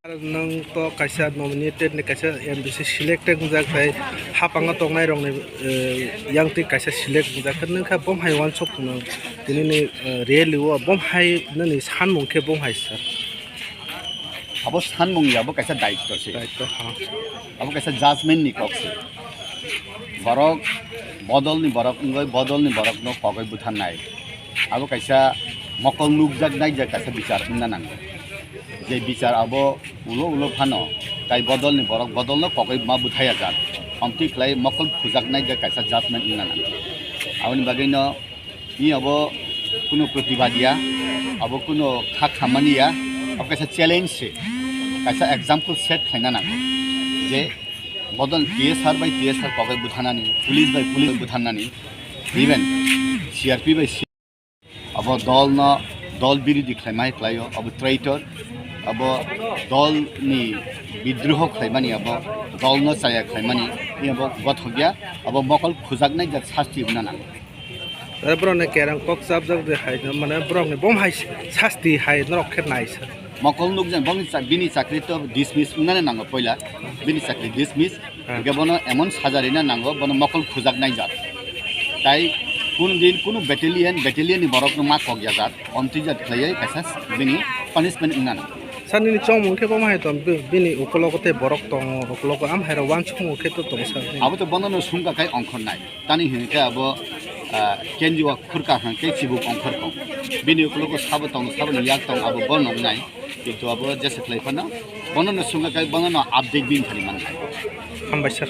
Nang to kaisa nominated ni kaisa MBC selected jak tai hapanga tongnai rong ni yang ti kaisa select jak nang kha bom hai wan chok no tini ni really wo bom hai nani san mong ke bom hai sir abo san mong ya abo kaisa daitto se daitto ha abo kaisa judgment ni kok se borok bodol ni borok no kogoi buthan nai abo kaisa mokol nuk jak nai jak kaisa bichar na nang যে বিচার আবো উলো Fanon তাই বদল নি বরক বদল ন ককই মা বুথায়া যাত অমতি ক্লাই মকল ফুজাক নাই যে কাইসা জাজমেন্ট ইনা না আবনি বাগৈ ন ই আবো কোনো প্রতিবাদিয়া আবো কোনো খামানিয়া আবো কাইসা চ্যালেঞ্জ সে কাইসা एग्जांपल সেট খাইনা না যে বদল টিএসআর বাই টিএসআর ককই বুথানানি পুলিশ বাই পুলিশ বুথানানি ইভেন সিআরপি বাই আবো দল বিরোধী খাইমাই ক্লাইও আবো ট্রেইটর अब दल नि विद्रोह खाइमानी अब दल न चाया खाइमानी अब गथ गया अब मकल खुजाक नै जत शास्ति हुना ना ब्रन ने केरं कक साब जक दे हाय माने ब्रन ने बम हाय शास्ति हाय नरक खेत नाय सर मकल नुक जन बम बिनि चाकरी तो डिसमिस उना नांगो पहिला बिनि चाकरी डिसमिस गेबन एमन साजारिना नांगो बन मकल खुजाक नै जात ताई कुन दिन कुन बेटेलियन नि बरक न मा कगया जात अन्ति जात खयै कासास बिनि पनिशमेंट उना ना Sani ni chong mungkin apa mahai tom bini ukolog te borok tong ukolog am hai rawan chong mungkin tu tong sar. Abo tu bono no sungka kai ongkor nai. Tani hini kai abo kenjiwa kurka han kai sibuk ongkor kong. Bini ukolog sabo ni yak tong abo bono nai. Itu abo jasa klay pana. Bono no sungka kai bono no update bin kali man. Hambai sir.